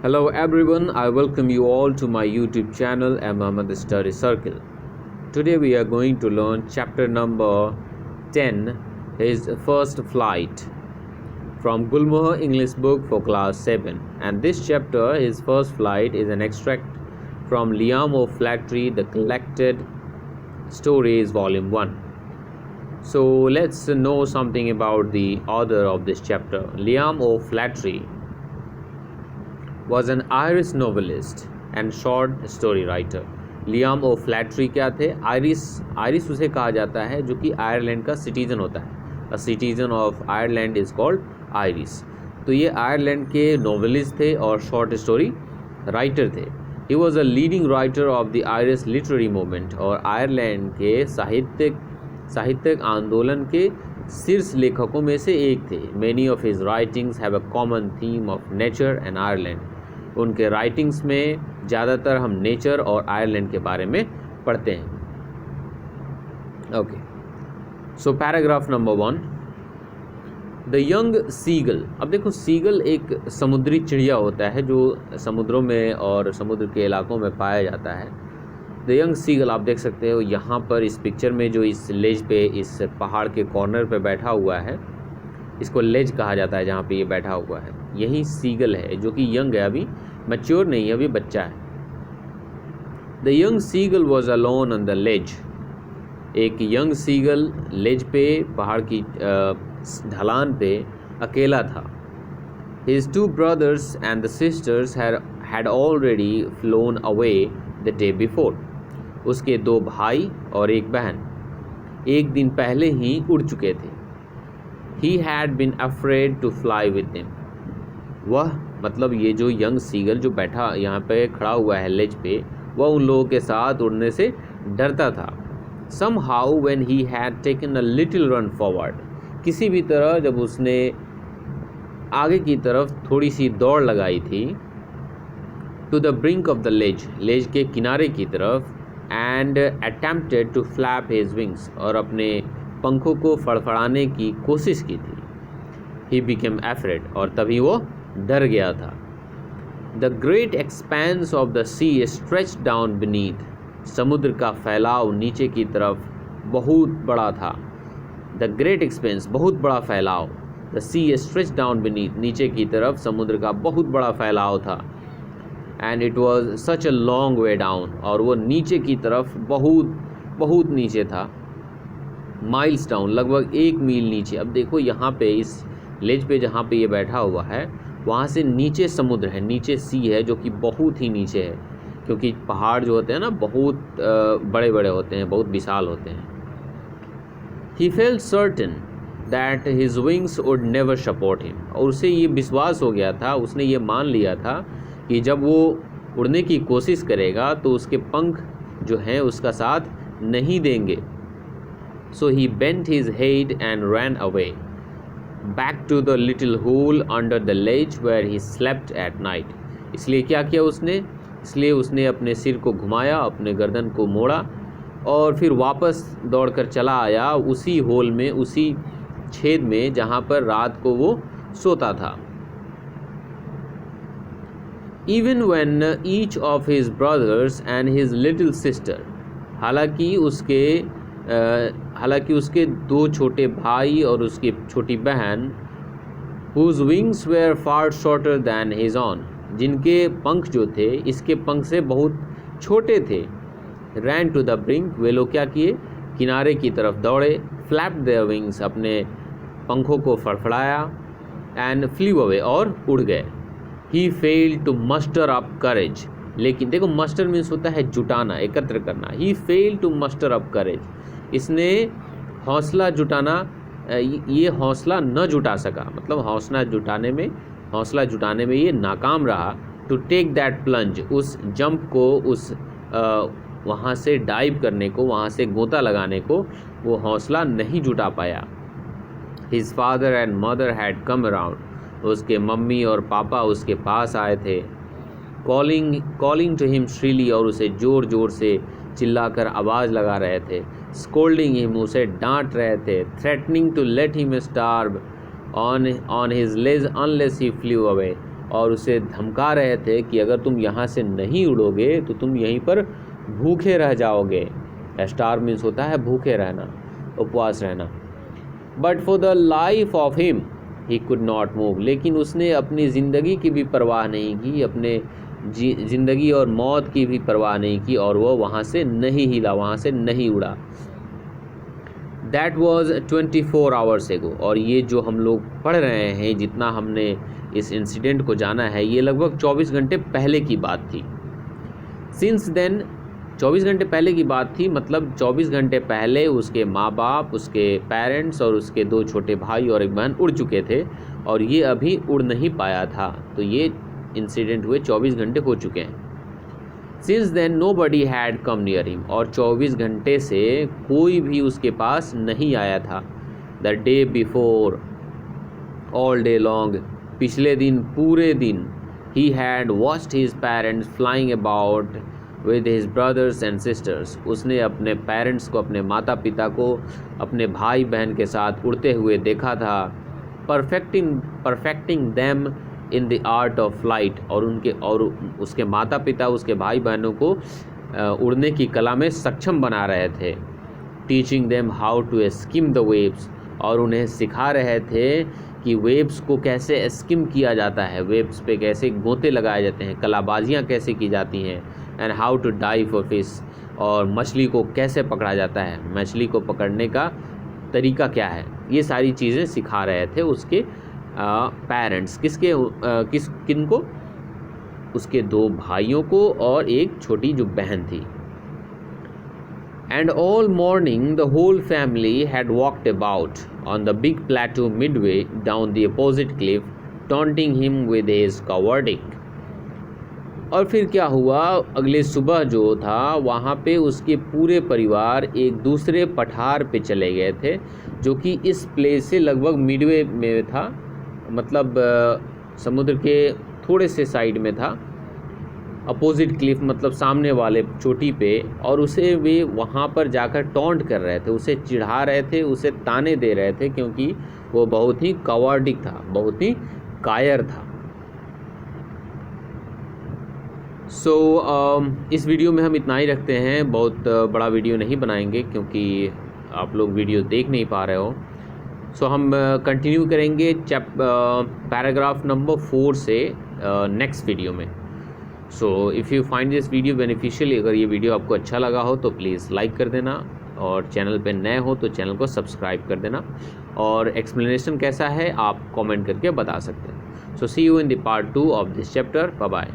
Hello everyone, I welcome you all to my YouTube channel Ahmad Study Circle. Today we are going to learn chapter number 10, his first flight, from Gulmohar English book for class 7. And this chapter, his first flight, is an extract from Liam O'Flaherty, The Collected Stories, Volume 1. So let's know something about the author of this chapter. Liam O'Flaherty was an Irish novelist and short story writer. Liam O'Flaherty क्या थे? Irish उसे कहा जाता है जो कि Ireland का citizen होता है. A citizen of Ireland is called Irish. तो ये आयरलैंड के नॉवेलिस्ट थे और शॉर्ट स्टोरी राइटर थे. He was a leading writer of the Irish literary movement, और आयरलैंड के साहित्यिक आंदोलन के शीर्ष लेखकों में से एक थे. Many of his writings have a common theme of nature and Ireland. उनके राइटिंग्स में ज़्यादातर हम नेचर और आयरलैंड के बारे में पढ़ते हैं. Okay, so paragraph number 1, the young seagull. अब देखो, सीगल एक समुद्री चिड़िया होता है जो समुद्रों में और समुद्र के इलाकों में पाया जाता है. द यंग सीगल आप देख सकते हो यहाँ पर इस पिक्चर में, जो इस लेज पे, इस पहाड़ के कॉर्नर पे बैठा हुआ है. इसको लेज कहा जाता है जहाँ पे ये बैठा हुआ है. यही सीगल है जो कि यंग है, अभी मैच्योर नहीं है, अभी बच्चा है. The young seagull was alone on the ledge. एक यंग सीगल लेज पे, पहाड़ की ढलान पे अकेला था. His 2 brothers and the sisters had already flown away the day before. उसके 2 भाई और एक बहन एक दिन पहले ही उड़ चुके थे. He had been afraid to fly with them. वह मतलब ये जो यंग सीगल जो बैठा यहाँ पे खड़ा हुआ है लेज पे, वह उन लोगों के साथ उड़ने से डरता था. Somehow when he had taken a little run forward, किसी भी तरह जब उसने आगे की तरफ थोड़ी सी दौड़ लगाई थी, to the brink of the ledge, लेज के किनारे की तरफ, and attempted to flap his wings, और अपने पंखों को फड़फड़ाने की कोशिश की थी. He became afraid, और तभी वो डर गया था. The great expanse of the sea stretched down beneath. समुद्र का फैलाव नीचे की तरफ बहुत बड़ा था. The great expanse, बहुत बड़ा फैलाव. The sea stretched down beneath, नीचे की तरफ समुद्र का बहुत बड़ा फैलाव था. And it was such a long way down, और वो नीचे की तरफ बहुत नीचे था. माइल्स डाउन, लगभग 1 मील नीचे. अब देखो यहाँ पे इस लेज पे जहाँ पे ये बैठा हुआ है, वहाँ से नीचे समुद्र है, नीचे सी है जो कि बहुत ही नीचे है, क्योंकि पहाड़ जो होते हैं ना बहुत बड़े बड़े होते हैं, बहुत विशाल होते हैं. He felt certain that his wings would never support him. और उसे ये विश्वास हो गया था, उसने ये मान लिया था कि जब वो उड़ने की कोशिश करेगा तो उसके पंख जो हैं उसका साथ नहीं देंगे. So he bent his head and ran away back to the little hole under the ledge where he slept at night. इसलिए क्या किया उसने? इसलिए उसने अपने सिर को घुमाया, अपने गर्दन को मोड़ा, और फिर वापस दौड़कर चला आया उसी होल में, उसी छेद में जहाँ पर रात को वो सोता था. Even when each of his brothers and his little sister, हालांकि उसके 2 छोटे भाई और उसकी छोटी बहन, whose wings were far shorter than his own, जिनके पंख जो थे इसके पंख से बहुत छोटे थे, ran to the brink, वे लोग क्या किए? किनारे की तरफ दौड़े. flapped their wings, अपने पंखों को फड़फड़ाया. and flew away, और उड़ गए. he failed to muster up courage. लेकिन देखो, मस्टर मीन्स होता है जुटाना, एकत्र करना. he failed to muster up courage, इसने हौसला जुटाना, ये हौसला न जुटा सका, मतलब हौसला जुटाने में ये नाकाम रहा. टू टेक दैट प्लंज, उस जंप को, उस वहाँ से डाइव करने को, वहाँ से गोता लगाने को वो हौसला नहीं जुटा पाया. His father and mother had come around, उसके मम्मी और पापा उसके पास आए थे. कॉलिंग टू हिम श्रीली, और उसे ज़ोर ज़ोर से चिल्लाकर आवाज़ लगा रहे थे. स्कोल्डिंग हिम, उसे डांट रहे थे. Threatening to let him starve on his ledge unless he flew away, और उसे धमका रहे थे कि अगर तुम यहाँ से नहीं उड़ोगे तो तुम यहीं पर भूखे रह जाओगे। स्टार मीन्स होता है भूखे रहना, उपवास रहना। But for the life of him he could not move, लेकिन उसने अपनी ज़िंदगी की भी परवाह नहीं की, अपने ज़िंदगी और मौत की भी परवाह नहीं की, और वो वहाँ से नहीं हिला, वहाँ से नहीं उड़ा। दैट वॉज 24 आवर्स एगो, और ये जो हम लोग पढ़ रहे हैं, जितना हमने इस इंसिडेंट को जाना है, ये लगभग 24 घंटे पहले की बात थी। सिंस देन 24 घंटे पहले की बात थी, मतलब 24 घंटे पहले उसके माँ बाप, उसके पेरेंट्स और उसके 2 छोटे भाई और एक बहन उड़ चुके थे, और ये अभी उड़ नहीं पाया था। तो ये इंसिडेंट हुए 24 घंटे हो चुके हैं। Since then nobody had come near him, और 24 घंटे से कोई भी उसके पास नहीं आया था। The day before, all day long, पिछले दिन पूरे दिन, he had watched his parents flying about with his brothers and sisters, उसने अपने पेरेंट्स को, अपने माता पिता को अपने भाई बहन के साथ उड़ते हुए देखा था। Perfecting them in the art of flight, और उसके माता पिता उसके भाई बहनों को उड़ने की कला में सक्षम बना रहे थे। Teaching them how to skim the waves, और उन्हें सिखा रहे थे कि वेव्स को कैसे स्किम किया जाता है, वेव्स पे कैसे गोते लगाए जाते हैं, कलाबाजियाँ कैसे की जाती हैं। And how to dive for fish, और मछली को कैसे पकड़ा जाता है, मछली को पकड़ने का तरीका क्या है, ये सारी चीज़ें सिखा रहे थे उसके पेरेंट्स। किनको? उसके 2 भाइयों को और एक छोटी जो बहन थी। And all morning the whole family had walked about on the big plateau midway down the opposite cliff, taunting him with his cowardice. और फिर क्या हुआ, अगले सुबह जो था वहाँ पे उसके पूरे परिवार एक दूसरे पठार पे चले गए थे, जो कि इस प्लेस से लगभग मिडवे में था, मतलब समुद्र के थोड़े से साइड में था, अपोजिट क्लिफ मतलब सामने वाले चोटी पे। और उसे वे वहाँ पर जाकर टॉन्ट कर रहे थे, उसे चिढ़ा रहे थे, उसे ताने दे रहे थे, क्योंकि वो बहुत ही कवर्डिक था, बहुत ही कायर था। इस वीडियो में हम इतना ही रखते हैं, बहुत बड़ा वीडियो नहीं बनाएंगे क्योंकि आप लोग वीडियो देख नहीं पा रहे हो। हम कंटिन्यू करेंगे पैराग्राफ नंबर 4 से नेक्स्ट वीडियो में। If you find this video beneficial, अगर ये वीडियो आपको अच्छा लगा हो तो प्लीज़ लाइक कर देना, और चैनल पे नए हो तो चैनल को सब्सक्राइब कर देना, और एक्सप्लेनेशन कैसा है आप कमेंट करके बता सकते हैं। See you in the part 2 of this chapter. Bye bye.